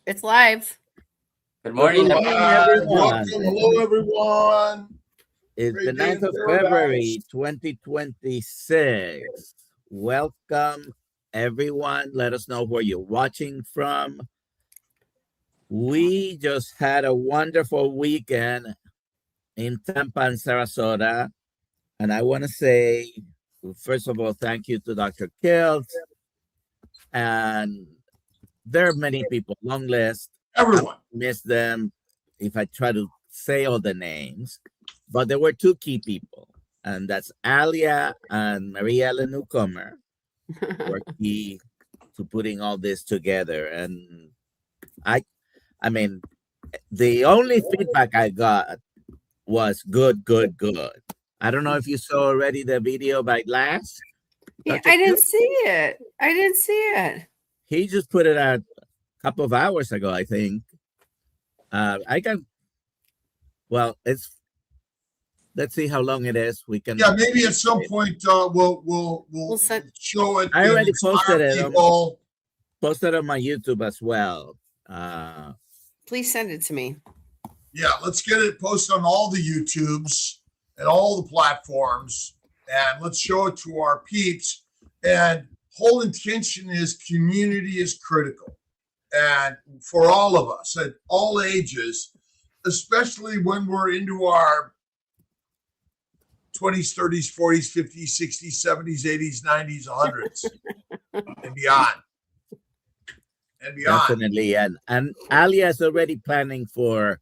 It's live. Good morning, everyone. Welcome. Hello, everyone. It's the 9th of February, 2026. Welcome, everyone. Let us know where you're watching from. We just had a wonderful weekend in Tampa and Sarasota. And I want to say, first of all, thank you to Dr. Kiltz. And there are many people, long list. Everyone. I missed them if I try to say all the names. But there were two key people, and that's Alia and Maria Ellen Newcomer were key to putting all this together. And I mean, the only feedback I got was good. I don't know if you saw already the video by Lash. Yeah, I didn't see it. He just put it out a couple of hours ago, I think. Let's see how long it is. We can. Yeah, maybe at some point we'll show it. I already posted it. Posted on my YouTube as well. Please send it to me. Yeah, let's get it posted on all the YouTubes and all the platforms, and let's show it to our peeps. And whole intention is community is critical, and for all of us at all ages, especially when we're into our 20s, 30s, 40s, 50s, 60s, 70s, 80s, 90s, 100s, and beyond. Definitely. And Alia is already planning for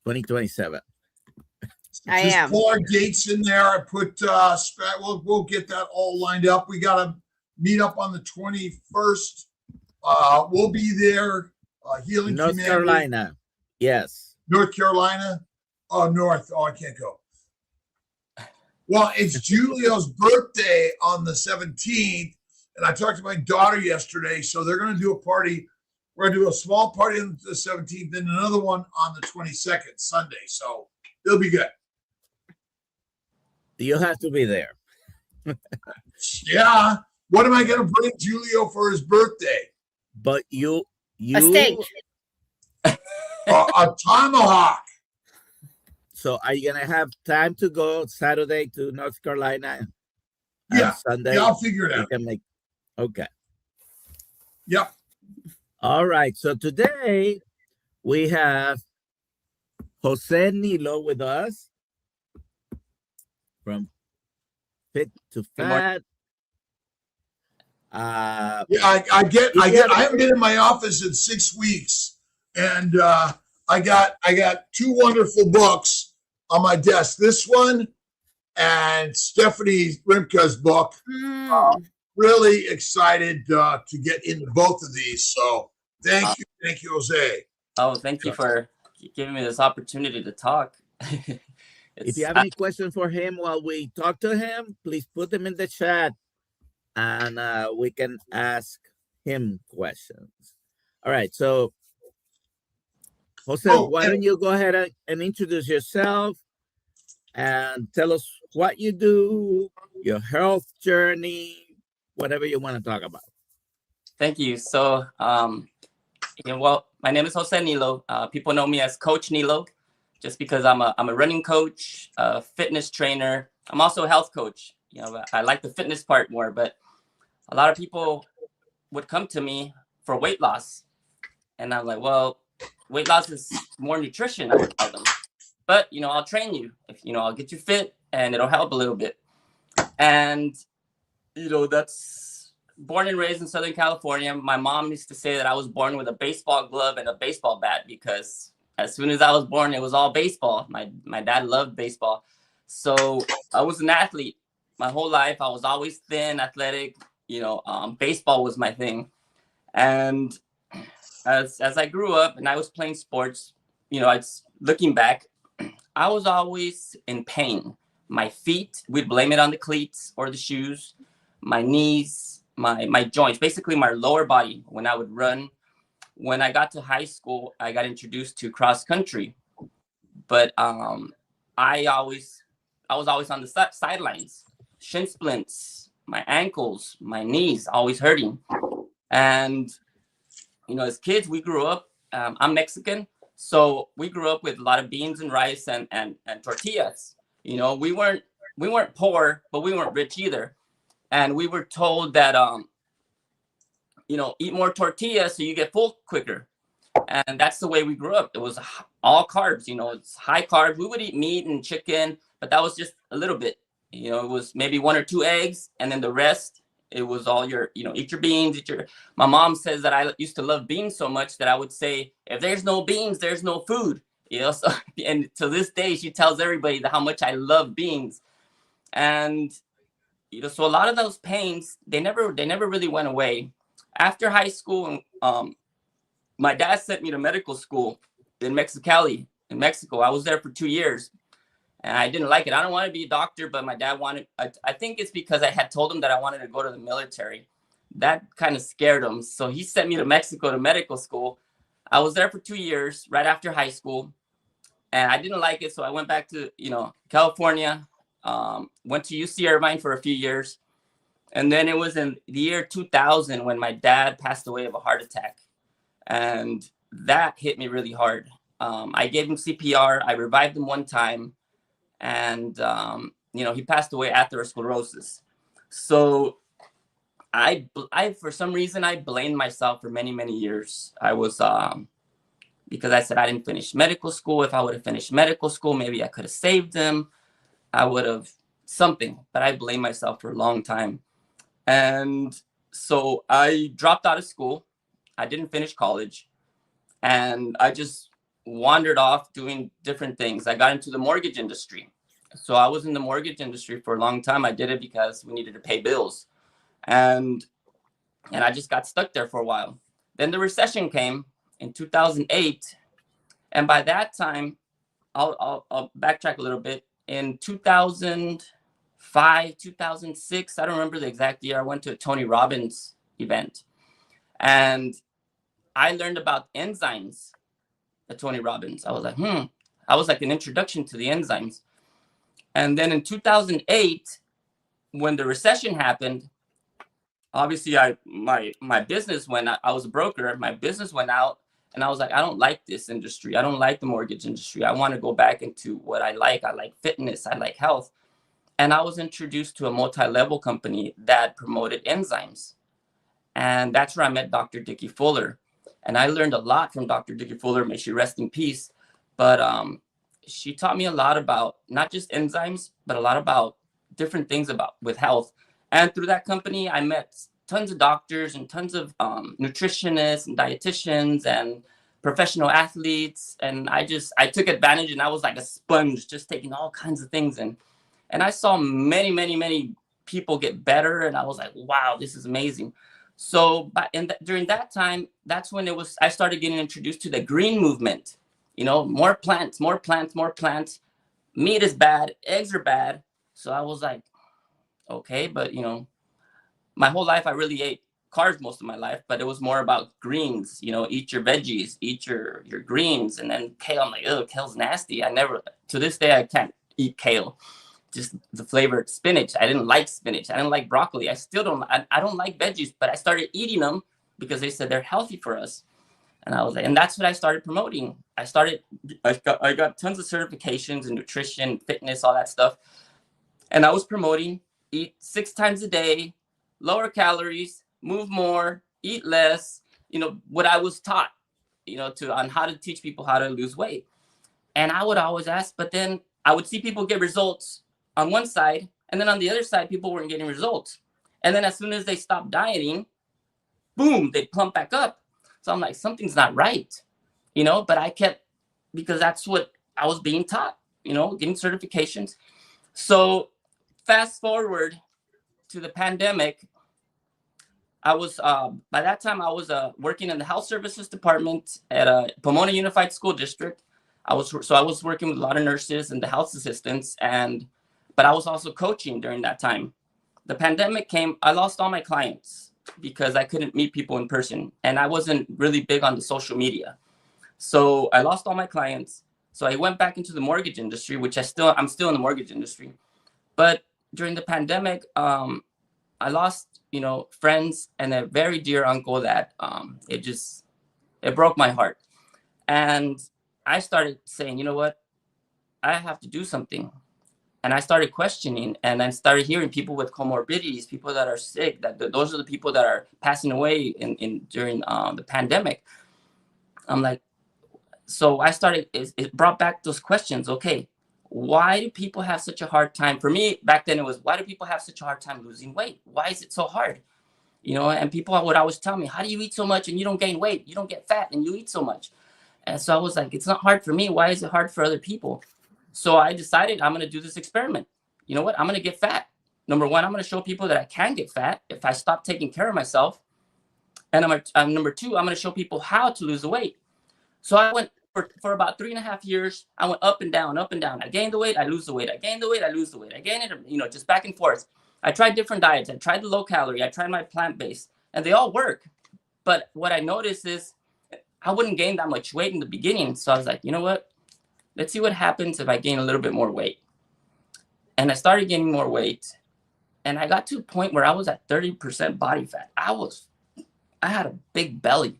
2027. I am. Pull our dates in there. I put, we'll get that all lined up. We got to meet up on the 21st. We'll be there. Healing North Humanity. Carolina. Yes. North Carolina. Oh, North. Oh, I can't go. Well, it's Julio's birthday on the 17th, and I talked to my daughter yesterday, so they're going to do a party. We're going to do a small party on the 17th and another one on the 22nd, Sunday, so it'll be good. You'll have to be there. Yeah. What am I going to bring Julio for his birthday? But you a steak. A tomahawk. So are you going to have time to go Saturday to North Carolina? Yeah. Sunday? Yeah, I'll figure it out. Okay. Yep. All right. So today we have Jose Nilo with us from Fit to Fat. I haven't been in my office in 6 weeks, and I got two wonderful books on my desk. This one and Stephanie Rimka's book. Really excited to get into both of these. So thank you, Jose. Oh, thank you for giving me this opportunity to talk. If you have any questions for him while we talk to him, please put them in the chat, and we can ask him questions. All right, so Jose, why don't you go ahead and introduce yourself and tell us what you do, your health journey, whatever you want to talk about. Thank you. So, well, my name is Jose Nilo. People know me as Coach Nilo, just because I'm a running coach, a fitness trainer. I'm also a health coach. You know, I like the fitness part more, but a lot of people would come to me for weight loss, and I'm like, well, weight loss is more nutrition, I would tell them. But, I'll train you. I'll get you fit and it'll help a little bit. And, that's born and raised in Southern California. My mom used to say that I was born with a baseball glove and a baseball bat because as soon as I was born, it was all baseball. My dad loved baseball. So I was an athlete my whole life. I was always thin, athletic. Baseball was my thing. And as I grew up and I was playing sports, looking back, I was always in pain. My feet, we'd blame it on the cleats or the shoes, my knees, my joints, basically my lower body when I would run. When I got to high school, I got introduced to cross country, but I was always on the sidelines, shin splints, my ankles, my knees always hurting. And, as kids, we grew up I'm Mexican, so we grew up with a lot of beans and rice and tortillas. You know, we weren't poor, but we weren't rich either. And we were told that you know, eat more tortillas so you get full quicker. And that's the way we grew up. It was all carbs, you know, it's high carb. We would eat meat and chicken, but that was just a little bit. You know, it was maybe 1 or 2 eggs, and then the rest, it was all your, you know, eat your beans, eat your. My mom says that I used to love beans so much that I would say, if there's no beans, there's no food. You know, so, and to this day, she tells everybody how much I love beans. And, you know, so a lot of those pains, they never really went away. After high school, my dad sent me to medical school in Mexicali, in Mexico. I was there for 2 years, and I didn't like it. I don't want to be a doctor, but my dad wanted. I think it's because I had told him that I wanted to go to the military. That kind of scared him, so he sent me to Mexico to medical school. I was there for 2 years, right after high school, and I didn't like it, so I went back to, you know, California. Went to UC Irvine for a few years. And then it was in the year 2000 when my dad passed away of a heart attack. And that hit me really hard. I gave him CPR. I revived him one time. And, you know, he passed away atherosclerosis. So I, for some reason, I blamed myself for many, many years. I was, because I said I didn't finish medical school. If I would have finished medical school, maybe I could have saved him. I would have something. But I blamed myself for a long time. And so I dropped out of school. I didn't finish college, and I just wandered off doing different things. I got into the mortgage industry. So I was in the mortgage industry for a long time. I did it because we needed to pay bills. And I just got stuck there for a while. Then the recession came in 2008. And by that time, I'll backtrack a little bit. In 2005, 2006, I don't remember the exact year, I went to a Tony Robbins event. And I learned about enzymes at Tony Robbins. I was like, I was like an introduction to the enzymes. And then in 2008, when the recession happened, obviously my business went out. I was a broker. My business went out. And I was like, I don't like this industry. I don't like the mortgage industry. I want to go back into what I like. I like fitness. I like health. And I was introduced to a multi-level company that promoted enzymes. And that's where I met Dr. Dickie Fuller. And I learned a lot from Dr. Dickie Fuller. May she rest in peace. But she taught me a lot about not just enzymes, but a lot about different things with health. And through that company, I met tons of doctors and tons of nutritionists and dietitians and professional athletes. And I took advantage, and I was like a sponge, just taking all kinds of things in. And I saw many, many, many people get better. And I was like, wow, this is amazing. So during that time, that's when I started getting introduced to the green movement. You know, more plants, more plants, more plants. Meat is bad. Eggs are bad. So I was like, okay, but you know, my whole life, I really ate carbs most of my life, but it was more about greens, you know, eat your veggies, eat your greens. And then kale, I'm like, oh, kale's nasty. To this day, I can't eat kale. Just the flavored spinach. I didn't like spinach. I didn't like broccoli. I still don't. I don't like veggies, but I started eating them because they said they're healthy for us. And I was like, and that's what I started promoting. I got tons of certifications in nutrition, fitness, all that stuff. And I was promoting, eat 6 times a day, lower calories, move more, eat less, you know, what I was taught, you know, on how to teach people how to lose weight. And I would always ask, but then I would see people get results on one side, and then on the other side, people weren't getting results. And then as soon as they stopped dieting, boom, they plump back up. So I'm like, something's not right, you know, but I kept, because that's what I was being taught, you know, getting certifications. So fast forward to the pandemic, I was, by that time, I was working in the health services department at a Pomona Unified School District. I was working with a lot of nurses and the health assistants, but I was also coaching during that time. The pandemic came, I lost all my clients because I couldn't meet people in person, and I wasn't really big on the social media. So I lost all my clients. So I went back into the mortgage industry, which I'm still in the mortgage industry. But during the pandemic, I lost, you know, friends and a very dear uncle that it broke my heart. And I started saying, you know what, I have to do something. And I started questioning, and I started hearing people with comorbidities, people that are sick, those are the people that are passing away during the pandemic. I'm like, so I started, it brought back those questions. Okay, why do people have such a hard time? For me, back then it was, why do people have such a hard time losing weight? Why is it so hard? You know, and people would always tell me, how do you eat so much and you don't gain weight? You don't get fat and you eat so much. And so I was like, it's not hard for me. Why is it hard for other people? So I decided I'm going to do this experiment. You know what? I'm going to get fat. Number one, I'm going to show people that I can get fat if I stop taking care of myself. And number two, I'm going to show people how to lose the weight. So I went for about 3.5 years. I went up and down, up and down. I gained the weight, I lose the weight. I gained the weight, I lose the weight. I gain it, you know, just back and forth. I tried different diets. I tried the low calorie. I tried my plant-based, and they all work. But what I noticed is I wouldn't gain that much weight in the beginning. So I was like, you know what? Let's see what happens if I gain a little bit more weight. And I started gaining more weight. And I got to a point where I was at 30% body fat. I had a big belly.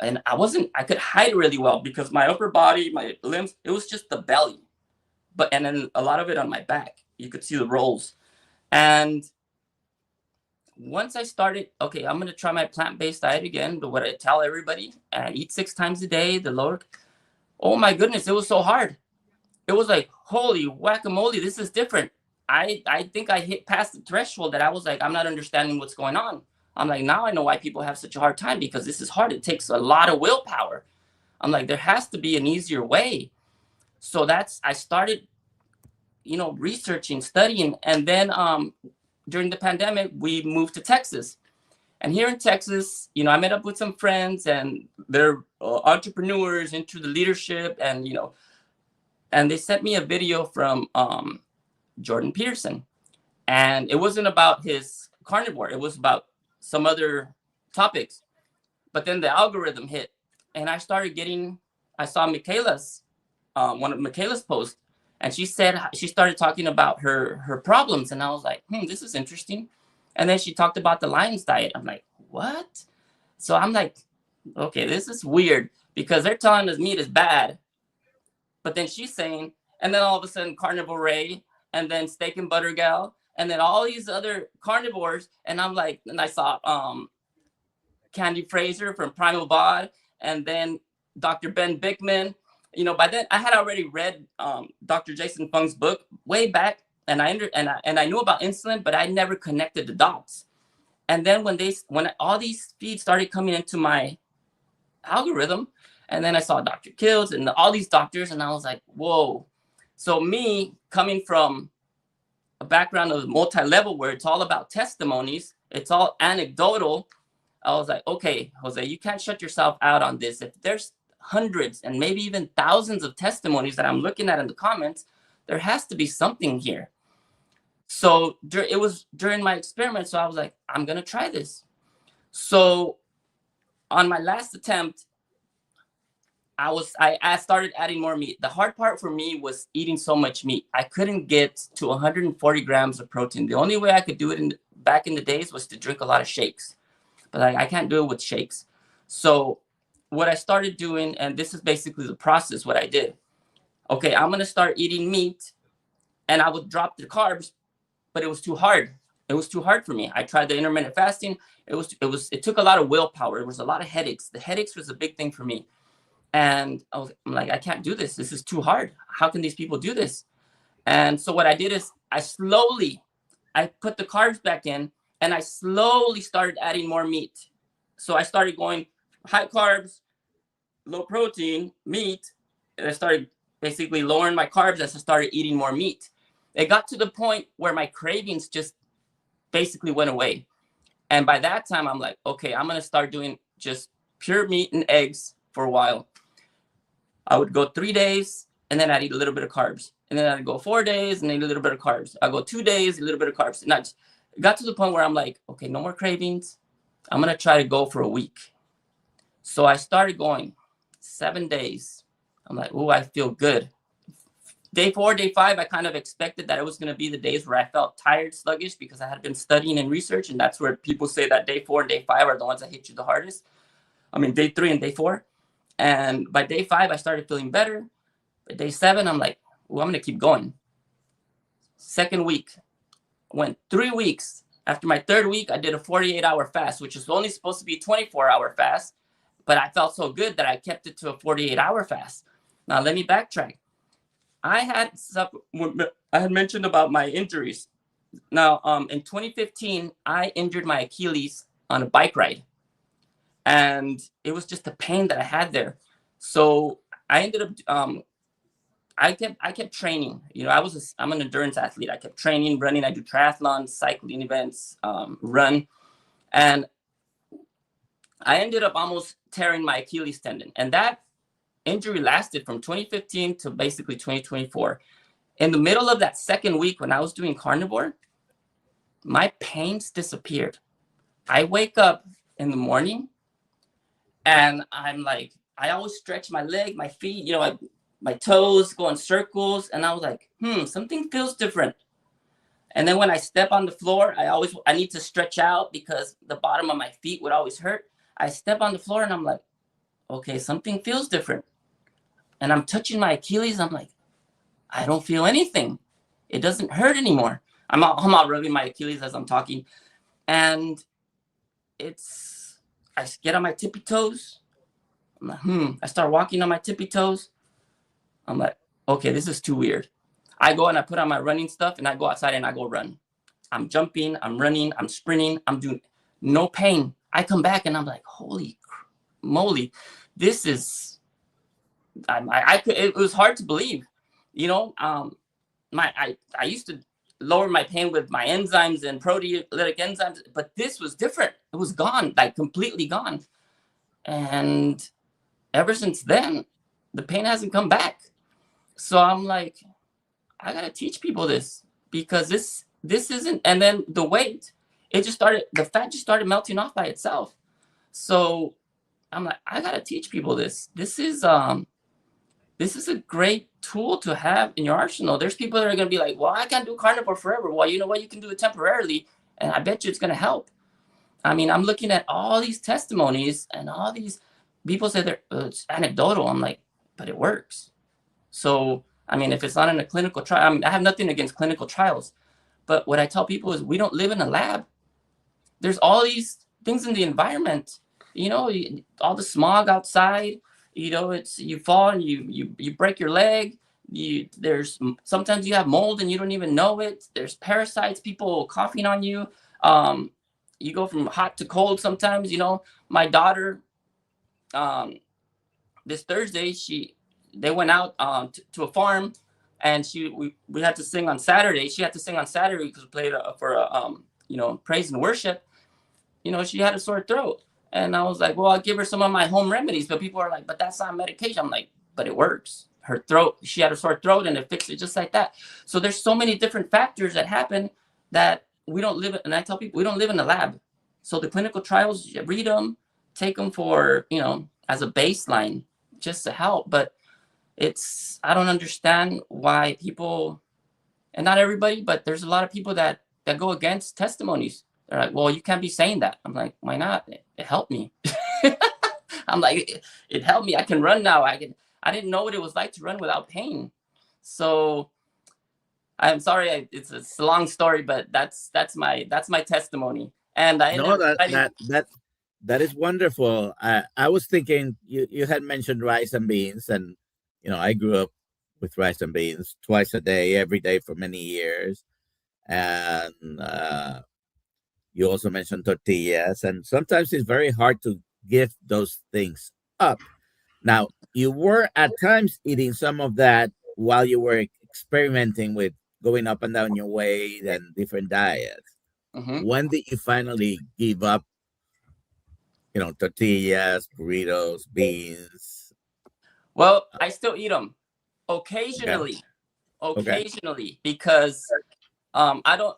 And I could hide really well because my upper body, my limbs, it was just the belly. And then a lot of it on my back. You could see the rolls. And once I started, okay, I'm going to try my plant-based diet again. But what I tell everybody, I eat 6 times a day, the lower. Oh my goodness, it was so hard. It was like, holy whack-a-mole, this is different. I think I hit past the threshold that I was like, I'm not understanding what's going on. I'm like, now I know why people have such a hard time, because this is hard. It takes a lot of willpower. I'm like, there has to be an easier way. So I started, you know, researching, studying. And then during the pandemic, we moved to Texas. And here in Texas, you know, I met up with some friends, and they're entrepreneurs into the leadership, and, you know, and they sent me a video from Jordan Peterson. And it wasn't about his carnivore. It was about some other topics. But then the algorithm hit, and I saw Michaela's, one of Michaela's posts, and she started talking about her problems. And I was like, this is interesting. And then she talked about the Lions diet. I'm like, what? So I'm like, okay, this is weird, because they're telling us meat is bad. But then she's saying, and then all of a sudden Carnivore Ray, and then Steak and Butter Gal, and then all these other carnivores. And I'm like, and I saw Candy Fraser from Primal Bod, and then Dr. Ben Bickman. You know, by then I had already read Dr. Jason Fung's book way back, and I knew about insulin, but I never connected the dots. And then when all these feeds started coming into my algorithm, and then I saw Dr. Kiltz and all these doctors, and I was like, whoa. So me coming from a background of multi-level where it's all about testimonies, it's all anecdotal, I was like, okay, Jose, you can't shut yourself out on this. If there's hundreds and maybe even thousands of testimonies that I'm looking at in the comments, there has to be something here. So it was during my experiment. So I was like, I'm going to try this. So on my last attempt, I started adding more meat. The hard part for me was eating so much meat. I couldn't get to 140 grams of protein. The only way I could do it back in the days was to drink a lot of shakes. But I can't do it with shakes. So what I started doing, and this is basically the process, what I did. Okay, I'm going to start eating meat, and I would drop the carbs, but it was too hard. It was too hard for me. I tried the intermittent fasting. It took a lot of willpower. There was a lot of headaches. The headaches was a big thing for me. And I'm like, I can't do this. This is too hard. How can these people do this? And so what I did is I put the carbs back in, and I slowly started adding more meat. So I started going high carbs, low protein, meat. And I started basically lowering my carbs as I started eating more meat. It got to the point where my cravings just basically went away. And by that time, I'm like, okay, I'm going to start doing just pure meat and eggs for a while. I would go 3 days, and then I'd eat a little bit of carbs. And then I'd go 4 days and eat a little bit of carbs. I'd go 2 days, a little bit of carbs. And I just got to the point where I'm like, okay, no more cravings. I'm going to try to go for a week. So I started going 7 days. I'm like, oh, I feel good. Day 4, day 5, I kind of expected that it was going to be the days where I felt tired, sluggish, because I had been studying and research. And that's where people say that day 4 and day 5 are the ones that hit you the hardest. I mean, day 3 and day 4. And by day 5, I started feeling better. By day 7, I'm like, well, I'm going to keep going. Second week, went 3 weeks. After my 3rd week, I did a 48-hour fast, which is only supposed to be a 24-hour fast. But I felt so good that I kept it to a 48-hour fast. Now, let me backtrack. I had mentioned about my injuries. Now, in 2015, I injured my Achilles on a bike ride. And it was just the pain that I had there. So I ended up, I kept training. You know, I'm an endurance athlete. I kept training, running. I do triathlons, cycling events, run. And I ended up almost tearing my Achilles tendon. And that injury lasted from 2015 to basically 2024. In the middle of that 2nd week when I was doing carnivore, my pains disappeared. I wake up in the morning and I'm like, I always stretch my leg, my feet, you know, my toes go in circles. And I was like, something feels different. And then when I step on the floor, I need to stretch out because the bottom of my feet would always hurt. I step on the floor and I'm like, okay, something feels different. And I'm touching my Achilles. I'm like, I don't feel anything. It doesn't hurt anymore. I'm out rubbing my Achilles as I'm talking. And I get on my tippy toes. I'm like, I start walking on my tippy toes. I'm like, okay, this is too weird. I go and I put on my running stuff and I go outside and I go run. I'm jumping, I'm running, I'm sprinting, I'm doing no pain. I come back and I'm like, holy moly, this is, it was hard to believe, you know. I used to lower my pain with my enzymes and proteolytic enzymes, but this was different. It was gone, like completely gone. And ever since then, the pain hasn't come back. So I'm like, I gotta teach people this because this isn't. And then the weight, the fat just started melting off by itself. So I'm like, I gotta teach people this. This is a great tool to have in your arsenal. There's people that are gonna be like, well, I can't do carnivore forever. Well, you know what? You can do it temporarily, and I bet you it's gonna help. I mean, I'm looking at all these testimonies and all these people say it's anecdotal. I'm like, but it works. So, I mean, if it's not in a clinical trial, I mean, I have nothing against clinical trials, but what I tell people is we don't live in a lab. There's all these things in the environment, you know, all the smog outside, you know, you fall and you break your leg. Sometimes you have mold and you don't even know it. There's parasites, people coughing on you. You go from hot to cold sometimes, you know. My daughter, this Thursday, they went out to a farm, and we had to sing on Saturday. She had to sing on Saturday because we played for praise and worship. You know, she had a sore throat, and I was like, well, I'll give her some of my home remedies. But people are like, but that's not medication. I'm like, but it works. She had a sore throat, and it fixed it just like that. So there's so many different factors that happen that we don't live. And I tell people we don't live in the lab. So the clinical trials, read them, take them for, you know, as a baseline, just to help. But I don't understand why people, and not everybody, but there's a lot of people that go against testimonies. They're like, well, you can't be saying that. I'm like, why not? It helped me. I'm like, it helped me. I can run now. I didn't know what it was like to run without pain. So I'm sorry, it's a long story, but that's my testimony. And that is wonderful. I was thinking you had mentioned rice and beans, and you know, I grew up with rice and beans twice a day, every day for many years. And you also mentioned tortillas, and sometimes it's very hard to give those things up. Now, you were at times eating some of that while you were experimenting with going up and down your weight and different diets. Mm-hmm. When did you finally give up, you know, tortillas, burritos, beans? Well, I still eat them occasionally, because I don't,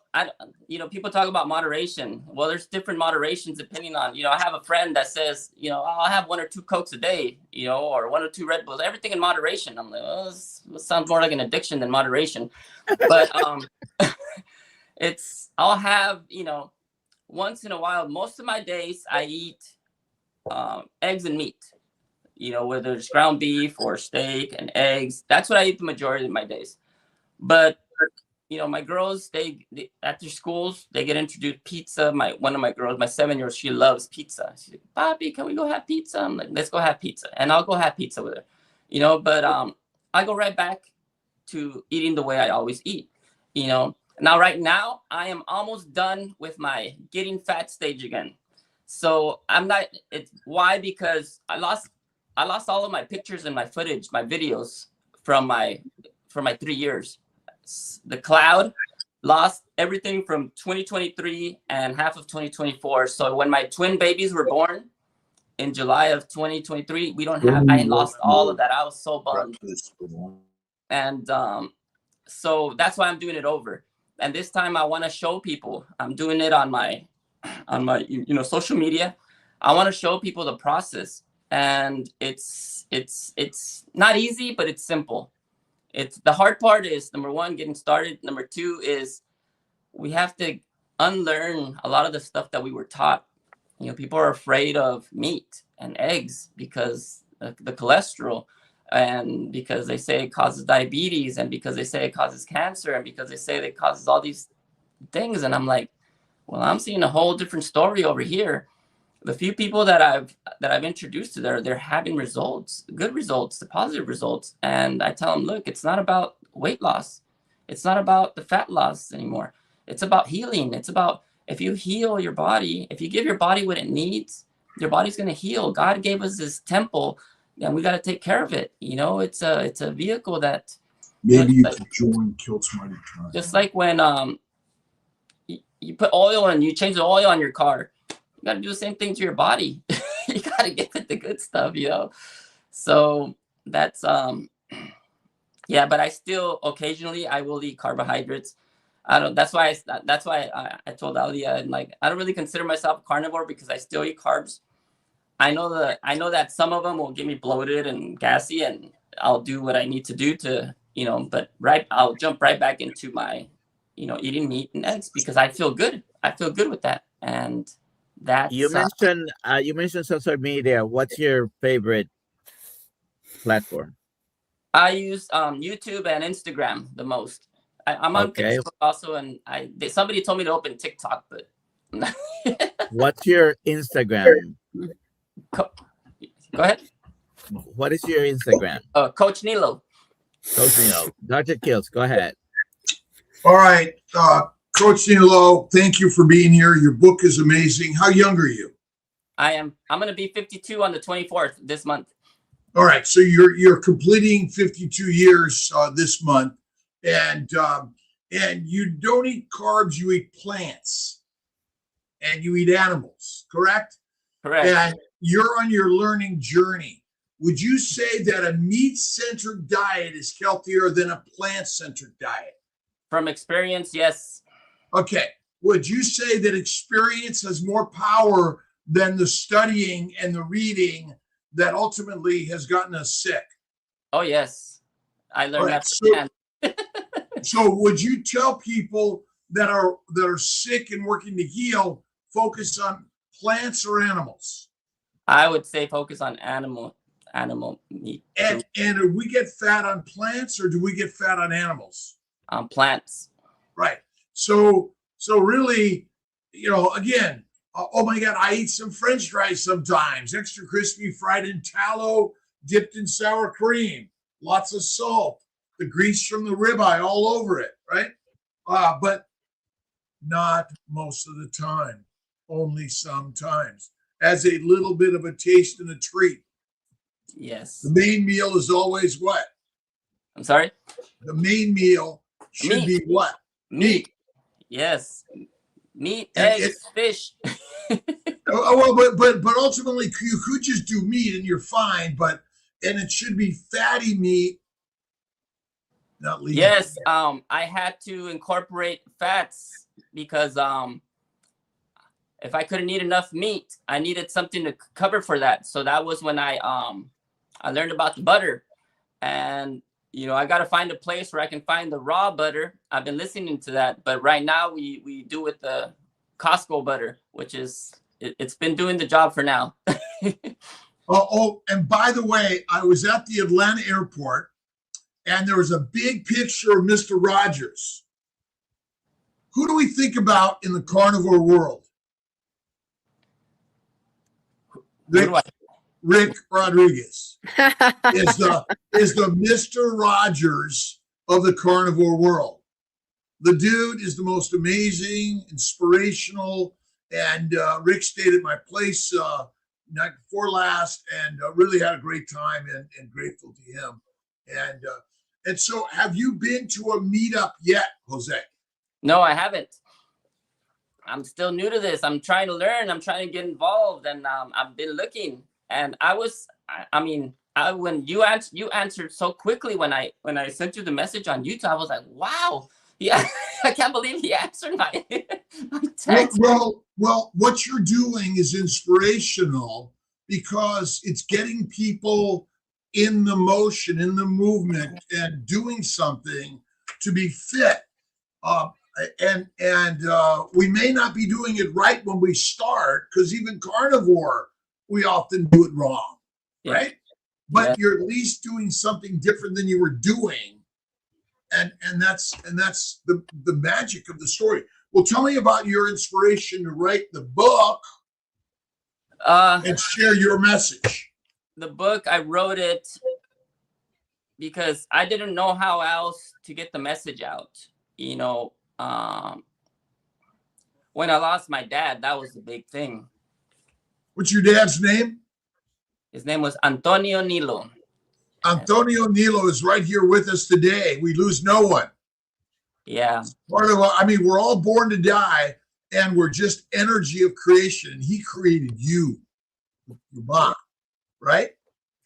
you know, people talk about moderation. Well, there's different moderations depending on, you know, I have a friend that says, you know, I'll have 1 or 2 Cokes a day, you know, or 1 or 2 Red Bulls, everything in moderation. I'm like, oh, this sounds more like an addiction than moderation. But I'll have, you know, once in a while, most of my days I eat eggs and meat. you know, whether it's ground beef or steak and eggs. That's what I eat the majority of my days. But you know, my girls, they after schools, they get introduced pizza. One of my girls, my 7-year-old, she loves pizza. She's like, Bobby, can we go have pizza? I'm like, let's go have pizza. And I'll go have pizza with her, you know, but I go right back to eating the way I always eat, you know. Now, right now, I am almost done with my getting fat stage again. So I'm not, why? Because I lost all of my pictures and my footage, my videos from my 3 years. The cloud lost everything from 2023 and half of 2024. So when my twin babies were born in July of 2023, I lost all of that. I was so bummed. And so that's why I'm doing it over. And this time I want to show people. I'm doing it on my you know, social media. I want to show people the process. And it's not easy, but it's simple. It's the hard part is, number one, getting started. Number two is we have to unlearn a lot of the stuff that we were taught. You know, people are afraid of meat and eggs because of the cholesterol, and because they say it causes diabetes, and because they say it causes cancer, and because they say it causes all these things. And I'm like, well, I'm seeing a whole different story over here. The few people that I've introduced to there, they're having results, good results, the positive results. And I tell them, look, it's not about weight loss. It's not about the fat loss anymore. It's about healing. It's about, if you heal your body, if you give your body what it needs, your body's going to heal. God gave us this temple, and we got to take care of it. You know, it's a vehicle that maybe you could join Kiltz Mighty Tribe. Just like when you put oil and you change the oil on your car. You got to do the same thing to your body. You got to give it the good stuff, you know. So that's yeah, but I still occasionally I will eat carbohydrates. That's why I told Alia, and like, I don't really consider myself a carnivore because I still eat carbs. I know that some of them will get me bloated and gassy, and I'll do what I need to do to, you know, but I'll jump right back into my, you know, eating meat and eggs because I feel good. I feel good with that. And that's you mentioned social media. What's your favorite platform? I use YouTube and Instagram the most. I'm on Facebook also, and somebody told me to open TikTok, but what's your Instagram? Go ahead. What is your Instagram? Coach Nilo. Coach Nilo. Dr. Kiltz, go ahead. All right. Coach Nilo, thank you for being here. Your book is amazing. How young are you? I'm going to be 52 on the 24th this month. All right. So you're completing 52 years this month, and you don't eat carbs, you eat plants, and you eat animals, correct? Correct. And you're on your learning journey. Would you say that a meat-centered diet is healthier than a plant-centered diet? From experience, yes. Okay. Would you say that experience has more power than the studying and the reading that ultimately has gotten us sick? Oh, yes. I learned that firsthand. So would you tell people that are sick and working to heal, focus on plants or animals? I would say focus on animal meat. And do we get fat on plants or do we get fat on animals? On plants. Right. So really, you know, again, oh my God, I eat some French fries sometimes, extra crispy, fried in tallow, dipped in sour cream, lots of salt, the grease from the ribeye all over it, right? But not most of the time, only sometimes, as a little bit of a taste and a treat. Yes. The main meal is always what? I'm sorry? The main meal should be what? Meat. Yes. Meat, eggs, fish. But ultimately you could just do meat and you're fine, and it should be fatty meat, not lean. Yes, I had to incorporate fats because if I couldn't eat enough meat, I needed something to cover for that. So that was when I learned about the butter, and you know, I got to find a place where I can find the raw butter. I've been listening to that, but right now we do with the Costco butter, which is it's been doing the job for now. Oh, and by the way, I was at the Atlanta airport, and there was a big picture of Mr. Rogers. Who do we think about in the carnivore world? Rick Rodriguez is the Mr. Rogers of the carnivore world. The dude is the most amazing, inspirational, and Rick stayed at my place night before last, and really had a great time, and grateful to him. And so, have you been to a meetup yet, Jose? No, I haven't. I'm still new to this. I'm trying to learn. I'm trying to get involved, and I've been looking. And when you answered so quickly when I sent you the message on YouTube, I was like, wow, yeah, I can't believe he answered my text. Well, what you're doing is inspirational because it's getting people in the motion, in the movement, and doing something to be fit. And we may not be doing it right when we start, because even carnivore, we often do it wrong, right? But you're at least doing something different than you were doing, and that's the magic of the story. Well, tell me about your inspiration to write the book and share your message. The book, I wrote it because I didn't know how else to get the message out. You know, when I lost my dad, that was the big thing. What's your dad's name? His name was Antonio Nilo. Antonio Nilo is right here with us today. We lose no one. Yeah. We're all born to die, and we're just energy of creation. And he created you, your mom, right?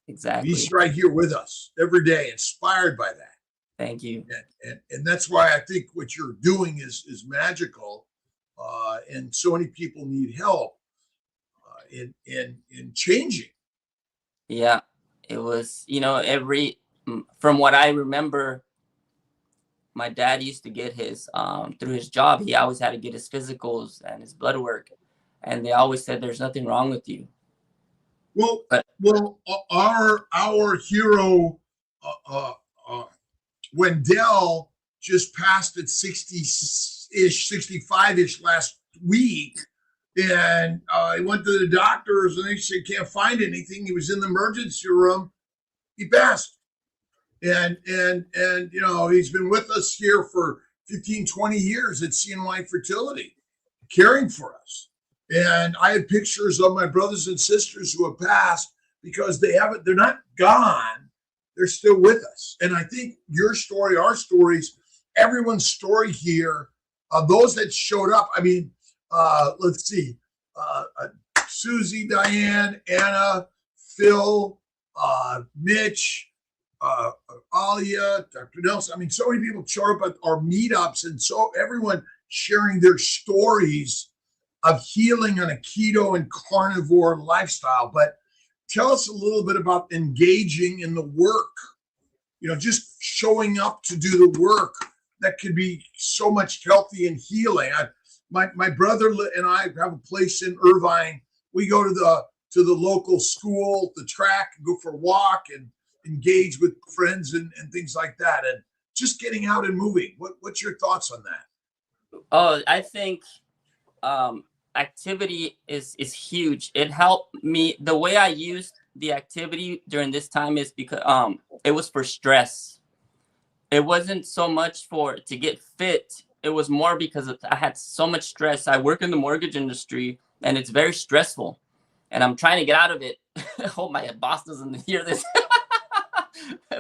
Exactly. He's right here with us every day, inspired by that. Thank you. And that's why I think what you're doing is magical, and so many people need help in changing. Yeah, it was, from what I remember, my dad used to get his, through his job, he always had to get his physicals and his blood work. And they always said, there's nothing wrong with you. Well, our hero, Wendell, just passed at 60-ish, 65-ish last week. And he went to the doctors, and they said, can't find anything. He was in the emergency room. He passed. And he's been with us here for 15, 20 years at CNY Fertility, caring for us. And I had pictures of my brothers and sisters who have passed because they're not gone. They're still with us. And I think your story, our stories, everyone's story here, those that showed up, let's see, Susie, Diane, Anna, Phil, Mitch, Alia, DoctorNelson. So many people showed up at our meetups, and so everyone sharing their stories of healing on a keto and carnivore lifestyle. But tell us a little bit about engaging in the work, just showing up to do the work that could be so much healthy and healing. My brother and I have a place in Irvine. We go to the local school, the track, and go for a walk and engage with friends and things like that. And just getting out and moving. What's your thoughts on that? Oh, I think activity is huge. It helped me. The way I used the activity during this time is because it was for stress. It wasn't so much to get fit. It was more because I had so much stress. I work in the mortgage industry, and it's very stressful, and I'm trying to get out of it. I hope my boss doesn't hear this.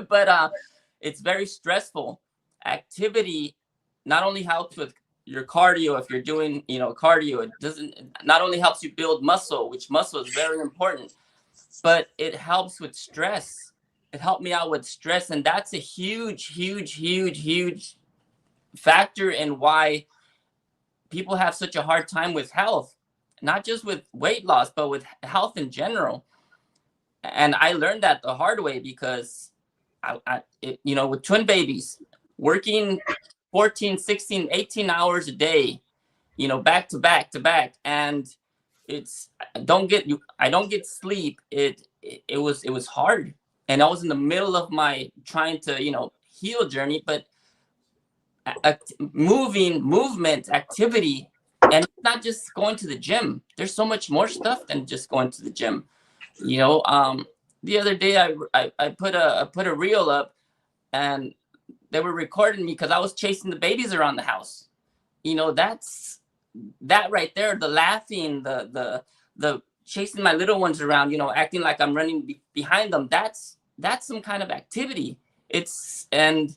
But it's very stressful. Activity not only helps with your cardio. If you're doing, cardio, it not only helps you build muscle, which muscle is very important, but it helps with stress. It helped me out with stress, and that's a huge, huge, huge, huge factor in why people have such a hard time with health, not just with weight loss, but with health in general. And I learned that the hard way because with twin babies, working 14, 16, 18 hours a day, back to back to back. And I don't get sleep. it was hard, and I was in the middle of my trying to, you know, heal journey, but movement, activity, and it's not just going to the gym. There's so much more stuff than just going to the gym. You know, the other day I put a reel up, and they were recording me because I was chasing the babies around the house. You know, that right there, the laughing, the chasing my little ones around, you know, acting like I'm running behind them. That's some kind of activity. And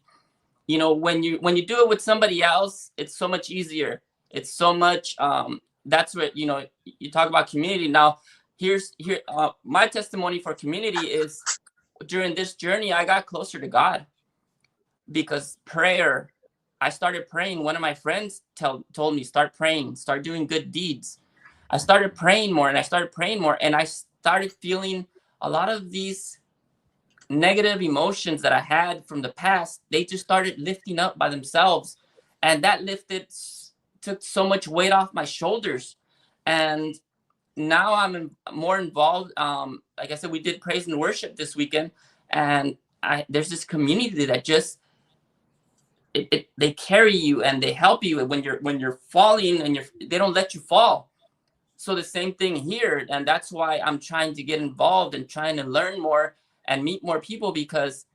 you know, when you do it with somebody else, it's so much easier. It's so much. That's what, you know, you talk about community. Now, my testimony for community is during this journey, I got closer to God because prayer. I started praying. One of my friends told me, start praying, start doing good deeds. I started praying more, and I started feeling a lot of these negative emotions that I had from the past. They just started lifting up by themselves, and that took so much weight off my shoulders. And now I'm more involved. Like I said, we did praise and worship this weekend, and there's this community that just they carry you and they help you when you're falling, and they don't let you fall. So the same thing here, and that's why I'm trying to get involved and trying to learn more and meet more people, because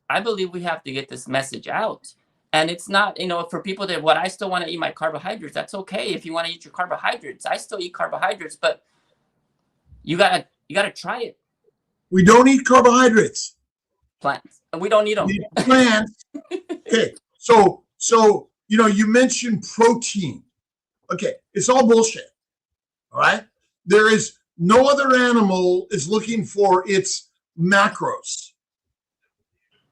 I believe we have to get this message out. And it's not, you know, for people that I still want to eat my carbohydrates. That's okay. If you want to eat your carbohydrates, I still eat carbohydrates, but you gotta try it. We don't eat carbohydrates. Plants. And we don't eat them. We eat plants. Okay. So, you know, you mentioned protein. Okay. It's all bullshit. All right. There is no other animal is looking for its macros.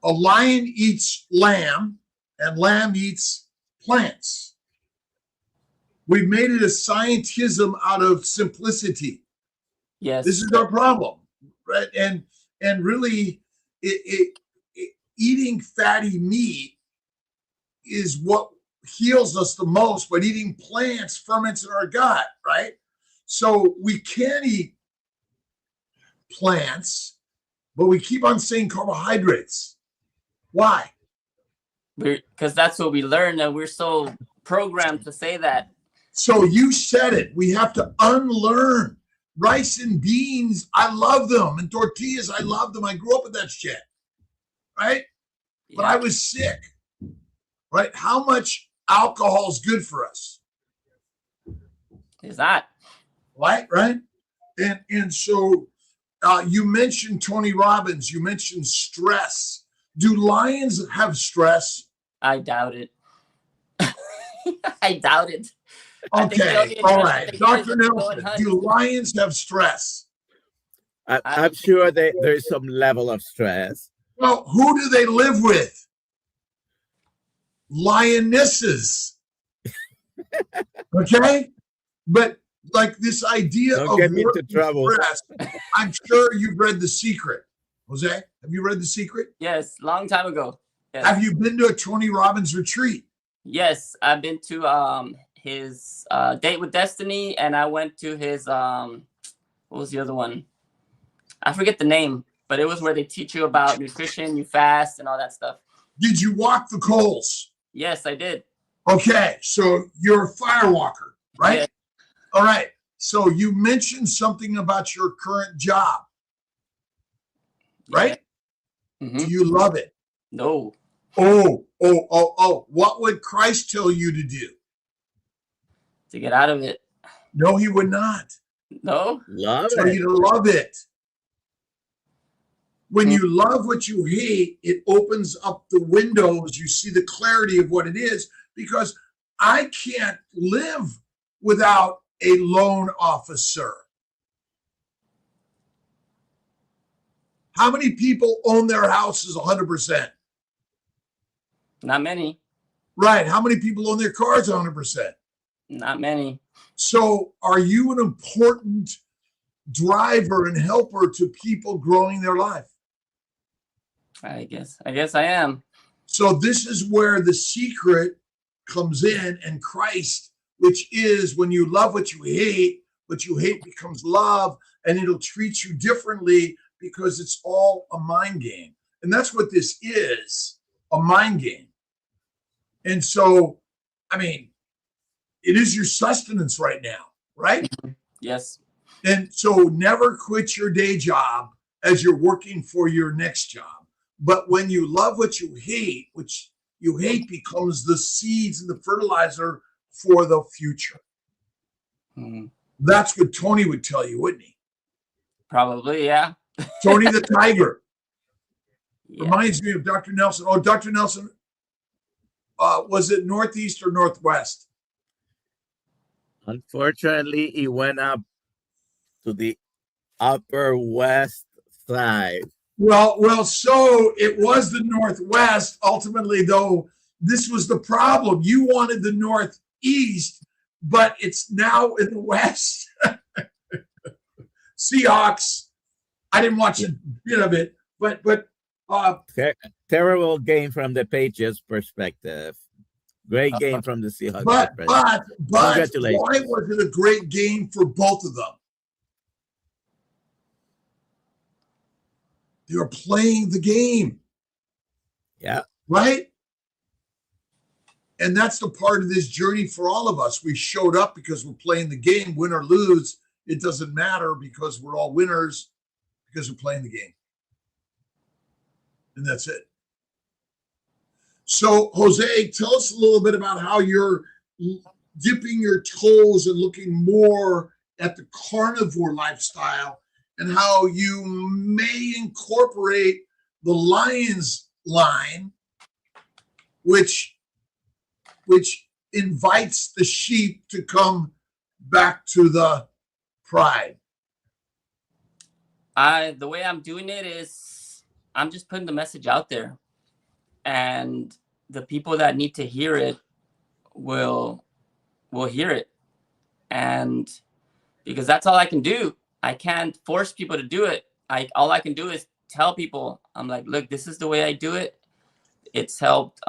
A lion eats lamb, and lamb eats plants. We've made it a scientism out of simplicity. Yes. This is our problem, right? And really, eating fatty meat is what heals us the most, but eating plants ferments in our gut, right? So we can eat plants, but we keep on saying carbohydrates. Why? Because that's what we learned, and we're so programmed to say that. So you said it. We have to unlearn. Rice and beans, I love them. And tortillas, I love them. I grew up with that shit. Right? Yeah. But I was sick. Right? How much alcohol is good for us? Is that? Right? And so you mentioned Tony Robbins. You mentioned stress. Do lions have stress? I doubt it. I doubt it. Okay, all right. Dr. Nelson, do lions have stress? I'm sure there's some level of stress. Well, who do they live with? Lionesses. Okay? But like this idea Don't of get me into trouble. Stress, I'm sure you've read The Secret. Jose, have you read The Secret? Yes, long time ago. Yes. Have you been to a Tony Robbins retreat? Yes, I've been to his Date with Destiny, and I went to his what was the other one? I forget the name, but it was where they teach you about nutrition, you fast, and all that stuff. Did you walk the coals? Yes, I did. Okay, so you're a fire walker, right? Yeah. All right. So you mentioned something about your current job, right? Yeah. Mm-hmm. Do you love it? No. Oh. What would Christ tell you to do? To get out of it. No, he would not. No? Love Tell it. you to love it. When you love what you hate, it opens up the windows. You see the clarity of what it is, because I can't live without a loan officer. How many people own their houses 100%? Not many. Right. How many people own their cars 100%? Not many. So are you an important driver and helper to people growing their life? I guess I am. So this is where the secret comes in, and Christ, which is when you love what you hate becomes love, and it'll treat you differently because it's all a mind game. And that's what this is, a mind game. And so, I mean, it is your sustenance right now, right? Yes. And so never quit your day job as you're working for your next job. But when you love what you hate, which you hate becomes the seeds and the fertilizer for the future. Mhm. That's what Tony would tell you, wouldn't he? Probably, yeah. Tony the Tiger. Yeah. Reminds me of Dr. Nelson. Oh, Dr. Nelson, was it Northeast or Northwest? Unfortunately, he went up to the upper west side. Well, so it was the Northwest. Ultimately, though, this was the problem. You wanted the Northeast, but it's now in the West. Seahawks. I didn't watch a bit of it, but Terrible game from the Patriots' perspective. Great game from the Seahawks. but Congratulations. why was it a great game for both of them? They were playing the game. Yeah. Right? And that's the part of this journey for all of us. We showed up because we're playing the game, win or lose. It doesn't matter because we're all winners because we're playing the game. And that's it. So, Jose, tell us a little bit about how you're dipping your toes and looking more at the carnivore lifestyle and how you may incorporate the Lions line, which invites the sheep to come back to the pride. The way I'm doing it is I'm just putting the message out there, and the people that need to hear it will hear it. And because that's all I can do. I can't force people to do it. All I can do is tell people, I'm like, look, this is the way I do it. It's helped.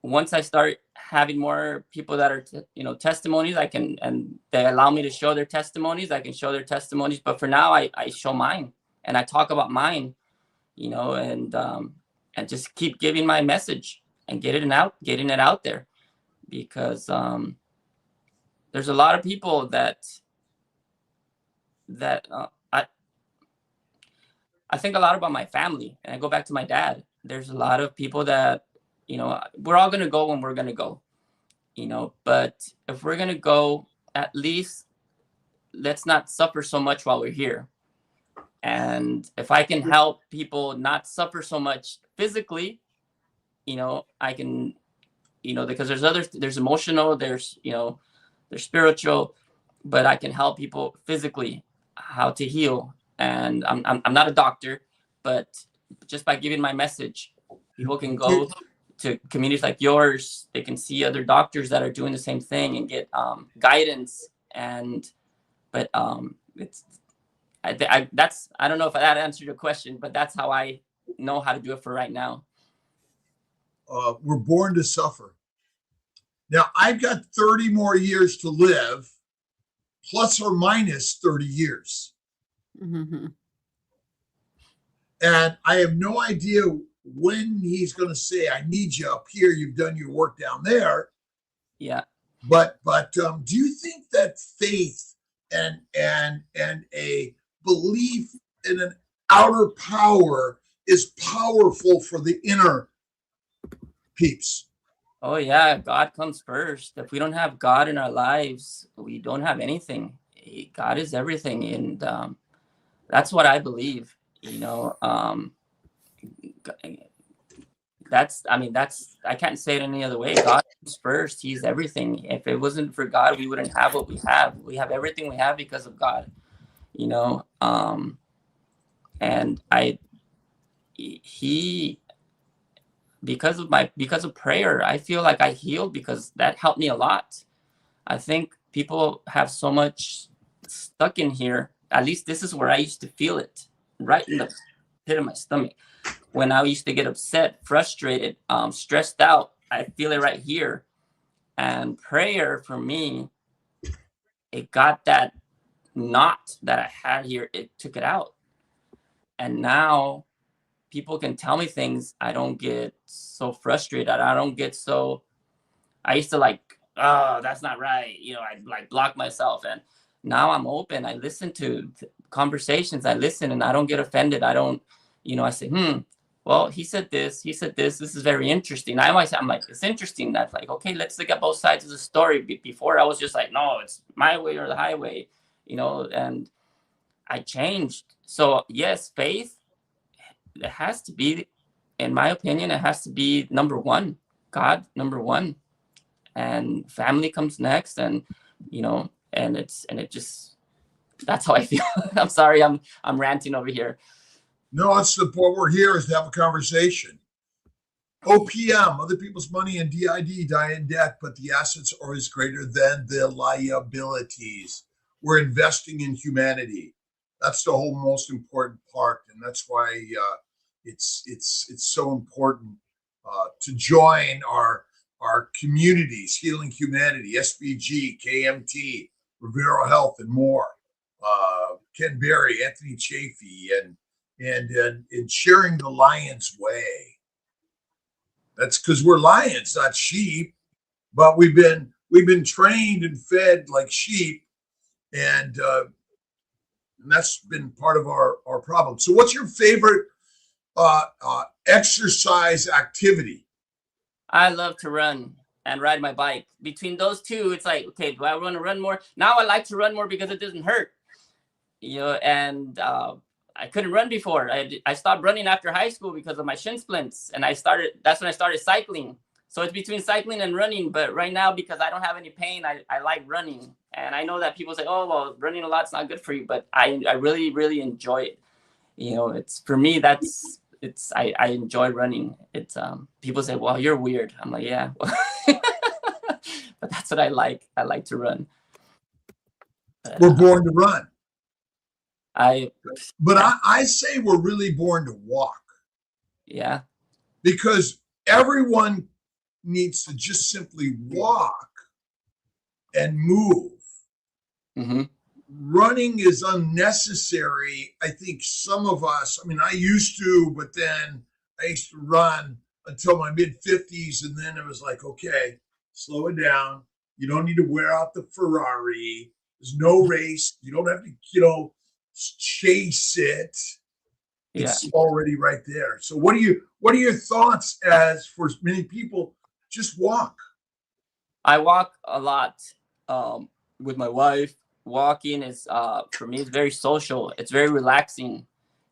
Once I start having more people that are, testimonies, and they allow me to show their testimonies, I can show their testimonies. But for now, I show mine and I talk about mine, and just keep giving my message and getting it out there, because there's a lot of people that I think a lot about my family, and I go back to my dad. There's a lot of people that, we're all going to go when we're going to go, but if we're going to go, at least let's not suffer so much while we're here. And if I can help people not suffer so much physically, I can, because there's emotional, there's spiritual, but I can help people physically how to heal. And I'm not a doctor, but just by giving my message, people can go to communities like yours. They can see other doctors that are doing the same thing and get guidance. But it's I don't know if that answered your question, but that's how I know how to do it for right now. We're born to suffer. Now I've got 30 more years to live, plus or minus 30 years. Mm-hmm. And I have no idea when he's going to say, I need you up here. You've done your work down there. Yeah. But do you think that faith and a belief in an outer power is powerful for the inner peeps? Oh yeah, God comes first. If we don't have God in our lives, we don't have anything. God is everything, and that's what I believe. I can't say it any other way. God comes first. He's everything. If it wasn't for God, we wouldn't have what we have. We have everything we have because of God. And because of prayer, I feel like I healed, because that helped me a lot. I think people have so much stuck in here. At least this is where I used to feel it, right in the pit of my stomach. When I used to get upset, frustrated, stressed out, I feel it right here. And prayer for me, it got that knot that I had here, it took it out. And now people can tell me things. I don't get so frustrated. I don't get so, I used to like, oh, that's not right. You know, I like block myself. And now I'm open. I listen to conversations. I listen and I don't get offended. I don't, you know, I say, well, he said this, this is very interesting. I'm like, it's interesting. That's like, okay, let's look at both sides of the story. Before I was just like, no, it's my way or the highway, you know, and I changed. So yes, faith, it has to be, in my opinion, it has to be number one, God, number one, and family comes next. And, you know, and it just, that's how I feel. I'm sorry. I'm ranting over here. No, it's the point. We're here is to have a conversation. OPM, other people's money, and DID, die in debt, but the assets are always greater than the liabilities. We're investing in humanity. That's the whole most important part, and that's why it's so important to join our communities, Healing Humanity, SBG, KMT, Rivero Health, and more. Ken Berry, Anthony Chafee, and sharing the lion's way. That's because we're lions, not sheep, but we've been trained and fed like sheep, and that's been part of our problem. So what's your favorite exercise activity? I love to run and ride my bike. Between those two, it's like, okay, do I want to run more? Now I like to run more because it doesn't hurt, you know, and I couldn't run before. I stopped running after high school because of my shin splints, and that's when I started cycling. So it's between cycling and running, but right now, because I don't have any pain, I like running. And I know that people say, oh, well, running a lot's not good for you, but I really, really enjoy it. You know, it's, for me, I enjoy running. It's, people say, well, you're weird. I'm like, yeah, but that's what I like. I like to run. But, we're born to run. But I say we're really born to walk. Yeah. Because everyone needs to just simply walk and move. Mm-hmm. Running is unnecessary. I think some of us, I mean, I used to, but then I used to run until my mid-50s. And then it was like, okay, slow it down. You don't need to wear out the Ferrari. There's no race. You don't have to, you know, chase it. It's already right there. So what are your thoughts as for many people just walk? I walk a lot with my wife. Walking is for me, it's very social. It's very relaxing.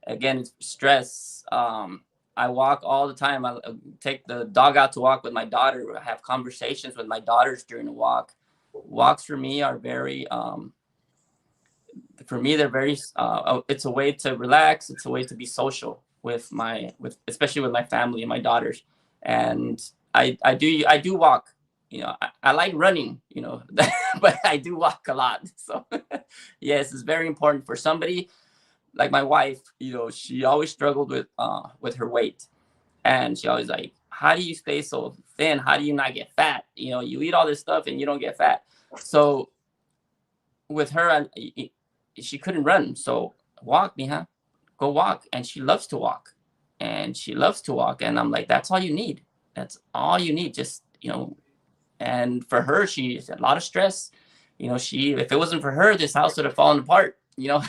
Again, it's stress. I walk all the time. I take the dog out to walk with my daughter. I have conversations with my daughters during the walk. Walks for me are very they're very it's a way to relax. It's a way to be social with especially with my family and my daughters. And I do walk, you know. I like running, you know, but I do walk a lot. So yes, it's very important for somebody like my wife. You know, she always struggled with her weight, and she always like, how do you stay so thin? How do you not get fat? You know, you eat all this stuff and you don't get fat. So with her, she couldn't run. So walk, mija, go walk. And she loves to walk. And I'm like, that's all you need. That's all you need. Just, you know, and for her, she's a lot of stress. You know, if it wasn't for her, this house would have fallen apart. You know,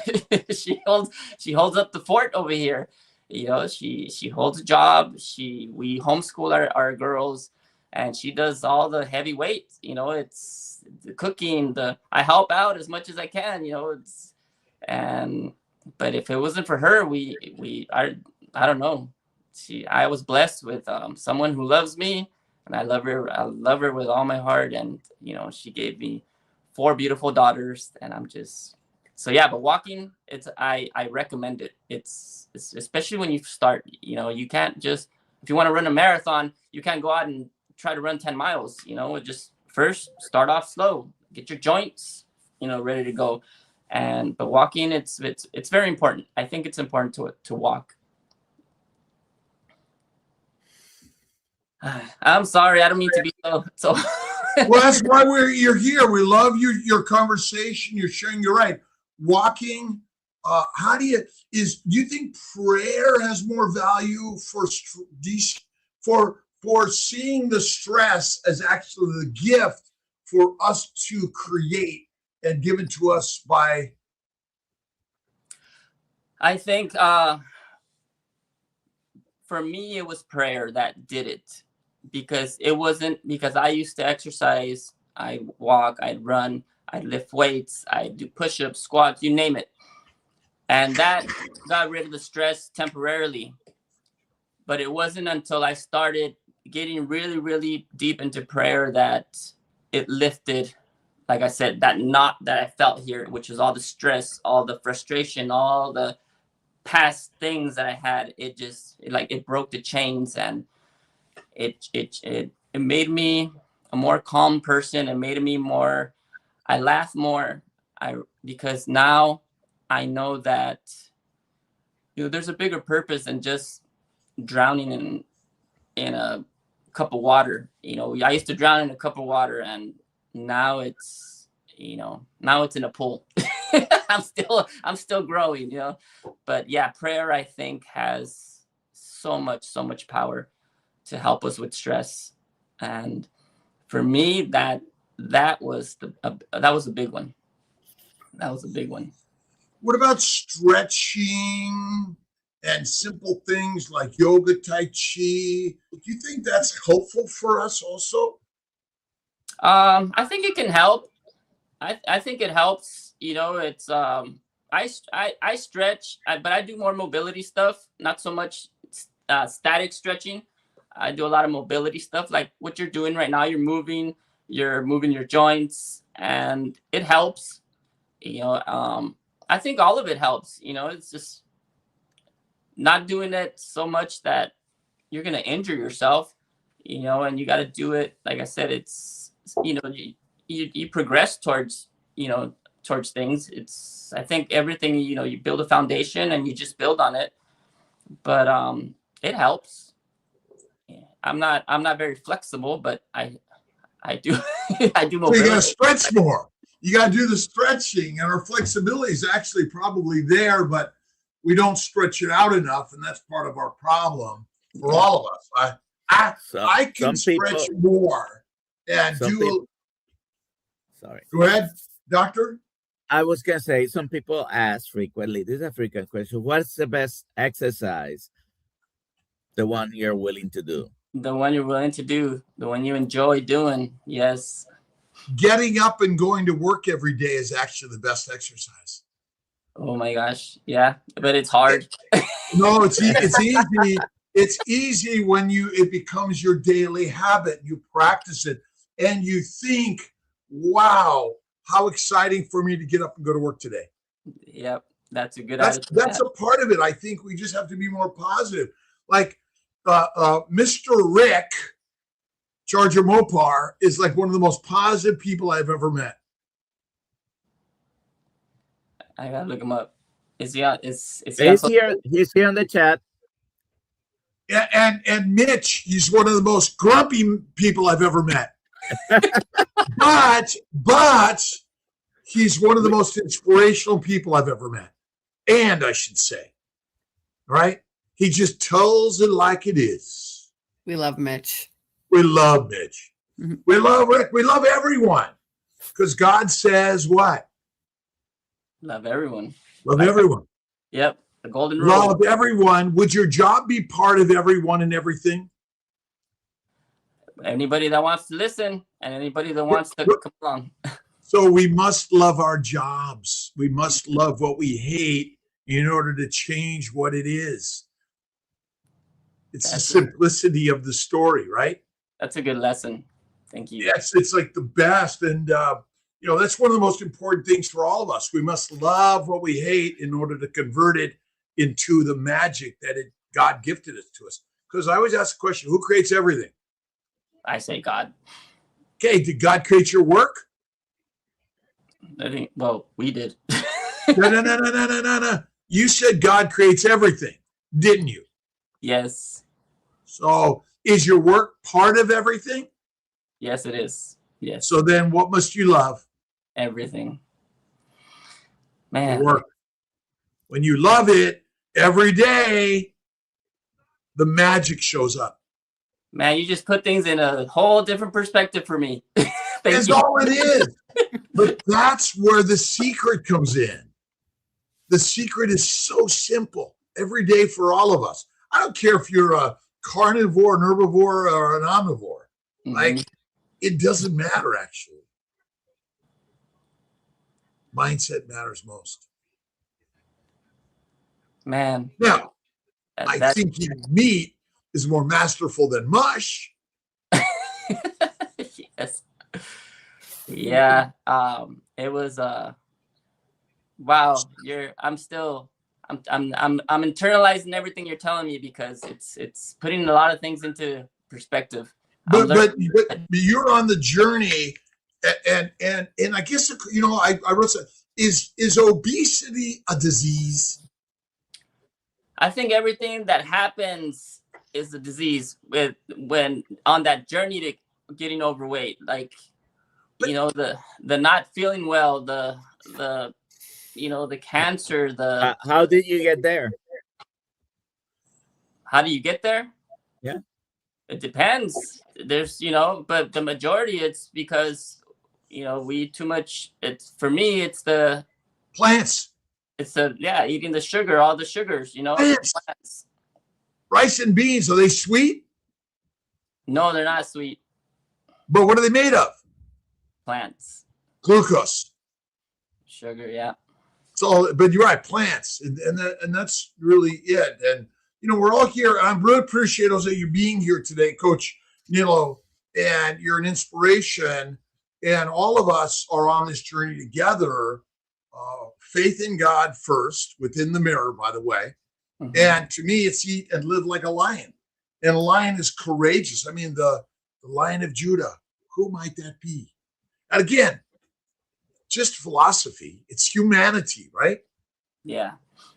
she holds up the fort over here. You know, she holds a job. We homeschool our girls, and she does all the heavy weight. You know, it's the cooking, I help out as much as I can, you know, but if it wasn't for her, I don't know. I was blessed with someone who loves me, and I love her with all my heart. And, you know, she gave me 4 beautiful daughters, and I'm just, so yeah, but walking, I recommend it. It's especially when you start, you know, you can't just, if you want to run a marathon, you can't go out and try to run 10 miles, you know. Just first start off slow, get your joints, you know, ready to go. But walking, it's very important. I think it's important to walk. I'm sorry, I don't mean to be so. Well, that's why you're here. We love your conversation. You're sharing. You're right. walking? Do you think prayer has more value for seeing the stress as actually the gift for us to create and given to us by? I think for me, it was prayer that did it, because it wasn't because I used to exercise. I walk, I'd run, I'd lift weights, I'd do push-ups, squats, you name it. And that got rid of the stress temporarily. But it wasn't until I started getting really, really deep into prayer that it lifted, like I said, that knot that I felt here, which is all the stress, all the frustration, all the past things that I had. It broke the chains, and it made me a more calm person. It made me more, I laugh more. Because now I know that, there's a bigger purpose than just drowning in a cup of water. I used to drown in a cup of water, and now it's in a pool. I'm still growing, but yeah, prayer, I think, has so much power to help us with stress. And for me, that was a big one. That was a big one. What about stretching and simple things like yoga, tai chi? Do you think that's helpful for us also? I think it can help. I think it helps. It's I stretch, but I do more mobility stuff, not so much static stretching. I do a lot of mobility stuff, like what you're doing right now. You're moving your joints, and it helps. I think all of it helps. It's just not doing it so much that you're going to injure yourself, and you got to do it. Like I said, it's, you progress towards things. I think everything, you build a foundation and you just build on it, but it helps. I'm not very flexible, but I do, I do mobility. So you got to stretch more. You got to do the stretching, and our flexibility is actually probably there, but we don't stretch it out enough, and that's part of our problem for all of us. I can stretch more and do. Sorry. Go ahead, doctor. I was gonna say, some people ask frequently. This is a frequent question. What's the best exercise? The one you're willing to do. The one you're willing to do. The one you enjoy doing. Yes. Getting up and going to work every day is actually the best exercise. Oh my gosh. Yeah, but it's hard. No, it's easy. It's easy when it becomes your daily habit. You practice it and you think, wow, how exciting for me to get up and go to work today. Yep. That's a good attitude. That's a part of it. I think we just have to be more positive. Like Mr. Rick Charger Mopar is like one of the most positive people I've ever met. I gotta look him up. Is he on? He's here. He's here in the chat. Yeah, and Mitch, he's one of the most grumpy people I've ever met. but he's one of the most inspirational people I've ever met. And I should say, right? He just tells it like it is. We love Mitch. We love Mitch. Mm-hmm. We love Rick. We love everyone. Because God says what? Love everyone. Love everyone. Yep. The golden rule. Love everyone. Would your job be part of everyone and everything? Anybody that wants to listen and anybody that wants to come along. So we must love our jobs. We must love what we hate in order to change what it is. It's the simplicity of the story, right? That's a good lesson. Thank you. Yes, it's like the best. And, that's one of the most important things for all of us. We must love what we hate in order to convert it into the magic that God gifted it to us. Because I always ask the question, who creates everything? I say God. Okay, did God create your work? We did. No. You said God creates everything, didn't you? Yes. So is your work part of everything? Yes, it is. Yes. So then what must you love? Everything. Man, work. When you love it every day, the magic shows up. man, you just put things in a whole different perspective for me. That's all it is. But that's where the secret comes in. The secret is so simple every day for all of us. I don't care if you're a carnivore, an herbivore, or an omnivore. Mhm. Like, it doesn't matter, actually. Mindset matters most. Man, Now, that- I that- think meat is more masterful than mush. yes. Yeah. It was wow, I'm internalizing everything you're telling me because it's putting a lot of things into perspective. But you're on the journey, and I guess, you know, I wrote some, is obesity a disease? I think everything that happens is a disease when on that journey to getting overweight, like, you know, the not feeling well, the you know, the cancer, How did you get there? how do you get there? Yeah. It depends. There's, you know, but the majority it's because, you know, we eat too much. It's, for me, it's the Plants, eating the sugar, all the sugars, you know. Plants. Plants. rice and beans, are they sweet? No, they're not sweet. But what are they made of? Plants. Glucose. Sugar, yeah. So, but you're right, plants, and that's really it. And you know, we're all here. I'm really appreciate, Jose, you being here today, Coach Nilo, and you're an inspiration. And all of us are on this journey together. Faith in God first, within the mirror, by the way. Mhm. And to me, it's eat and live like a lion. And a lion is courageous. I mean, the Lion of Judah. Who might that be? And again, just philosophy. It's humanity, right? Yeah.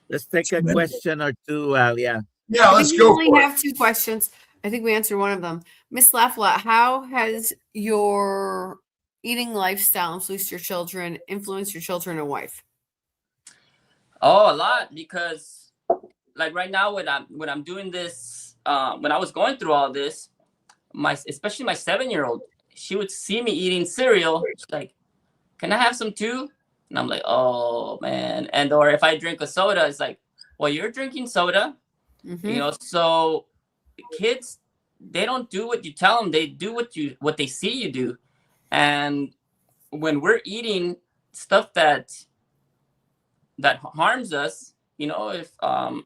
Let's take a question or two, Alia. Yeah, I let's think we go only for it. have 2 questions. I think we answered one of them. Miss Lafla, how has your eating lifestyle influenced your children and wife? Oh, a lot, because like right now when I'm doing this, when I was going through all this, especially my 7-year-old, she would see me eating cereal. She's like, "Can I have some too?" And I'm like, "Oh man!" And or if I drink a soda, it's like, "Well, you're drinking soda," Mm-hmm. you know. So kids, they don't do what you tell them; they do what they see you do. And when we're eating stuff that harms us, you know, if I'm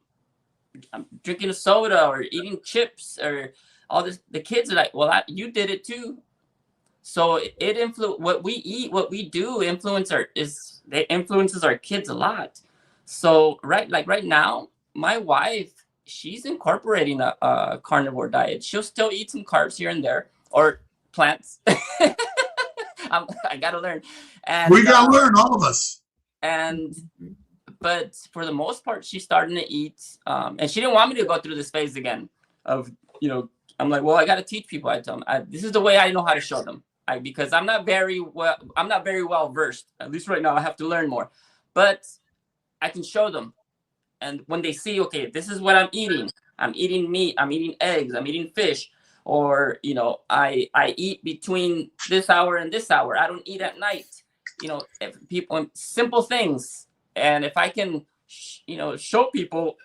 drinking a soda or eating chips or all this, the kids are like, "Well, you did it too." So it what we eat, what we do influences our kids a lot. So right now, my wife, she's incorporating a carnivore diet. She'll still eat some carbs here and there, or plants. I gotta learn. And We gotta learn, all of us. But for the most part, she's starting to eat. And she didn't want me to go through this phase again of, you know, I'm like, well, I got to teach people. I tell them, this is the way I know how to show them. Because I'm not very well versed. At least right now, I have to learn more. But I can show them. And when they see, okay, this is what I'm eating meat, I'm eating eggs, I'm eating fish. Or, you know, I eat between this hour and this hour. I don't eat at night. You know, if people, simple things. And if I can, you know, show people,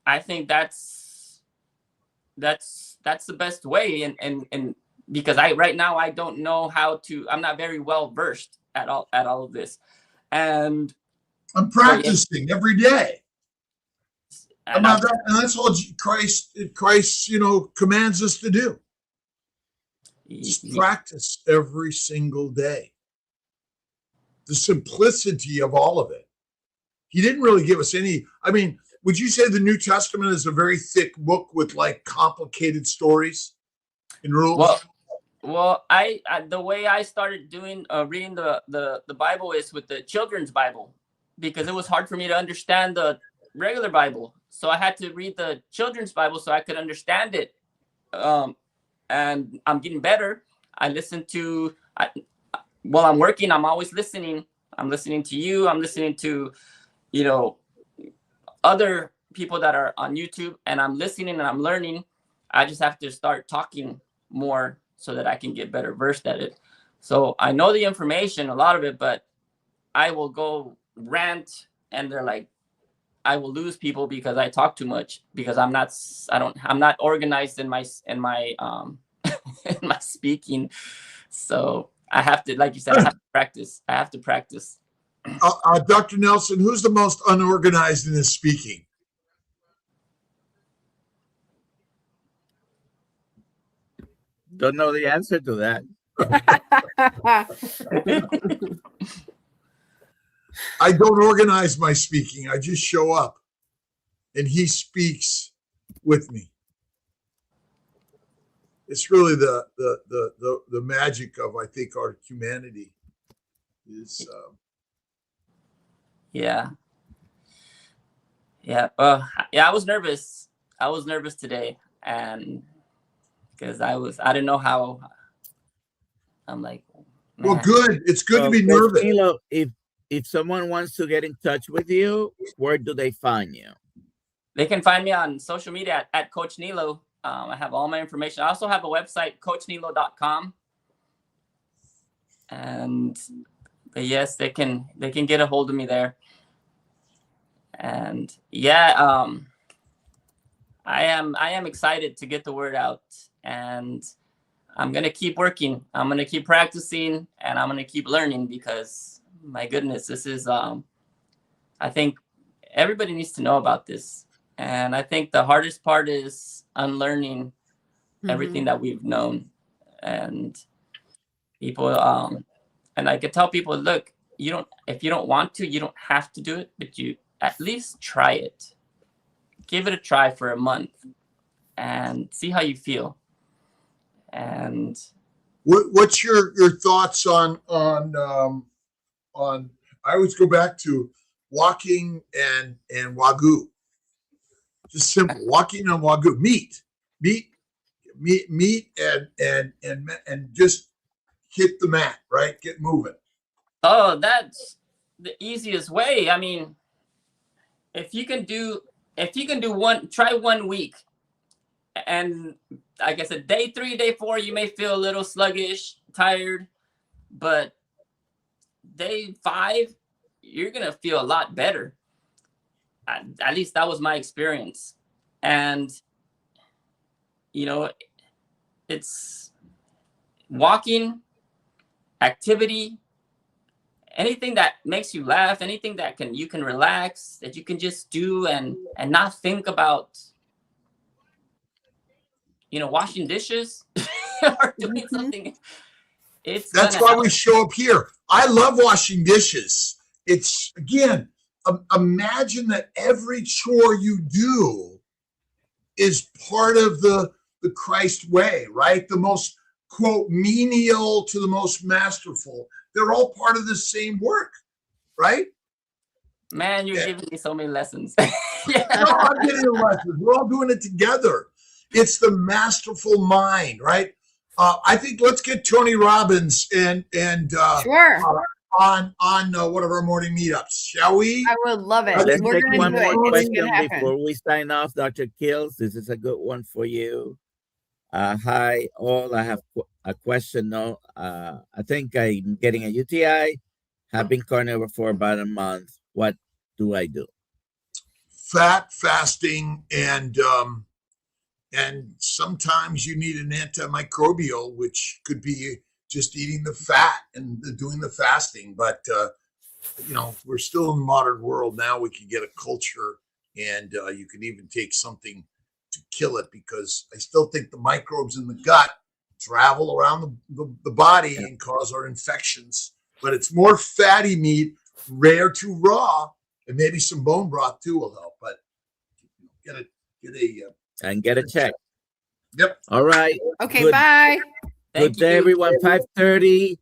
I think that's the best way. And because right now I don't know how to. I'm not very well versed at all of this, and I'm practicing every day. And that's all Christ, you know, commands us to do. Just practice every single day. The simplicity of all of it. He didn't really give us any. I mean, would you say the New Testament is a very thick book with like complicated stories and rules? Well, I the way I started doing reading the Bible is with the children's Bible, because it was hard for me to understand the regular Bible. So I had to read the children's Bible so I could understand it. And I'm getting better. I listen to while I'm working. I'm always listening. I'm listening to you. I'm listening to you know, other people that are on YouTube, and I'm listening and I'm learning. I just have to start talking more so that I can get better versed at it. So I know the information, a lot of it, but I will go rant, and they're like, I will lose people because I talk too much, because I'm not organized in my in my speaking. So I have to, like you said, I have to practice. I have to practice. Dr. Nelson, who's the most unorganized in his speaking? Don't know the answer to that. I don't organize my speaking. I just show up, and he speaks with me. It's really the magic of, I think, our humanity is. Yeah. I was nervous. I was nervous today, and because I didn't know how. I'm like, man. Well, good. It's good to be nervous. Nilo, if someone wants to get in touch with you, where do they find you? They can find me on social media at Coach Nilo. I have all my information. I also have a website, coachnilo.com. But yes, they can get a hold of me there. And yeah, I am excited to get the word out, and I'm going to keep working. I'm going to keep practicing, and I'm going to keep learning, because my goodness, this is, I think everybody needs to know about this. And I think the hardest part is unlearning everything that we've known. And people, and I could tell people, look, if you don't want to, you don't have to do it, but you at least try it. Give it a try for a month and see how you feel. And what's your thoughts on I always go back to walking and Wagyu. Just simple walking on Wagyu, meat and just hit the mat, right? Get moving. Oh, that's the easiest way. I mean, if you can do try 1 week, and like I said, day 3, day 4, you may feel a little sluggish, tired, but day 5, you're gonna feel a lot better. At least that was my experience. And you know, it's walking, activity, anything that makes you laugh, anything that you can relax, that you can just do and not think about, washing dishes or doing something. That's why we show up here. I love washing dishes. It's, again, imagine that every chore you do is part of the Christ way, right? The most, quote, menial to the most masterful. They're all part of the same work, right? Man, you're giving me so many lessons. Yeah. No, I'm getting the lessons. We're all doing it together. It's the masterful mind, right? I think let's get Tony Robbins and Sure. on one of our morning meetups, shall we? I would love it. Let's We're take gonna one do it. more It's question gonna happen. before we sign off. Dr. Kiltz, this is a good one for you. Hi, all. I have a question. No, I think I'm getting a UTI. Have been carnivore for about a month. What do I do? Fat fasting, and sometimes you need an antimicrobial, which could be just eating the fat and doing the fasting. But we're still in the modern world now. We can get a culture, and you can even take something to kill it, because I still think the microbes in the gut travel around the body and cause our infections. But it's more fatty meat, rare to raw, and maybe some bone broth too will help. But get a check. Yep. All right. Okay, bye. Good day, everyone. 5:30.